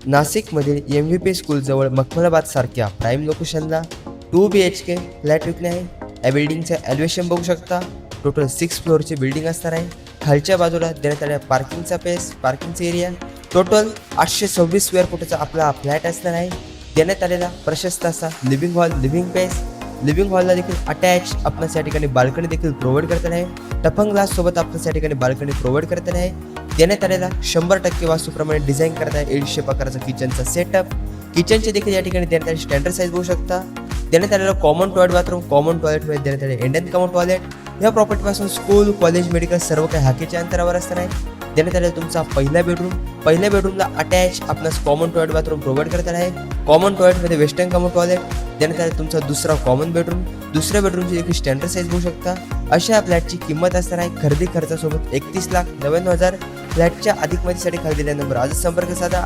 नाशिकमधील MVP स्कूलजवळ मखमलाबाद सारख्या prime लोकेशनला 2 BHK फ्लॅट विकणे आहे. या बिल्डिंगचं एलिव्हेशन बघू शकता. टोटल 6 फ्लोअरची बिल्डिंग असणार आहे. खालच्या बाजूला देण्यात आलेला पार्किंगचा पार्किंगचा एरिया टोटल 826 स्क्वेअर फुटाचा आपला हा फ्लॅट असणार आहे. देण्यात आलेला प्रशस्त असा लिव्हिंग हॉल, लिव्हिंग हॉलला देखील अटॅच आपल्याला या ठिकाणी बाल्कनी देखील प्रोव्हाइड करत आहे. टफन ग्लास सोबत आपल्याला या ठिकाणी बाल्कनी प्रोव्हाइड करत आहे. देण्यात आलेला 100% वास्तूप्रमाणे डिझाईन करत आहे. 150 आकाराचा किचनचा सेटअप. किचनचे देखील या ठिकाणी देण्यात आलेली स्टँडर्ड साईज बघू शकता. देण्यात आलेला कॉमन टॉयलेट बाथरूम, कॉमन टॉयलेटमध्ये देण्यात आलेले इंडियन कॉमन टॉयलेट. या प्रॉपर्टीपासून स्कूल, कॉलेज, मेडिकल सर्व काही हाकेच्या अंतरावर असणार आहे. देण्यात आलेला तुमचा पहिल्या बेडरूमला अटॅच आपणास कॉमन टॉयलेट बाथरूम प्रोव्हाइड करत आहे. कॉमन टॉयलेटमध्ये वेस्टर्न कॉमन टॉयलेट. देण्यात आलेला तुमचा दुसरा कॉमन बेडरूम. दुसऱ्या बेडरूमची देखील स्टँडर्ड साईज बघू शकता. अशा फ्लॅटची किंमत असणार आहे खरेदी खर्चासोबत 31,99,000. फ्लॅटच्या अधिक माहितीसाठी खाली दिलेला नंबर आजच संपर्क साधा.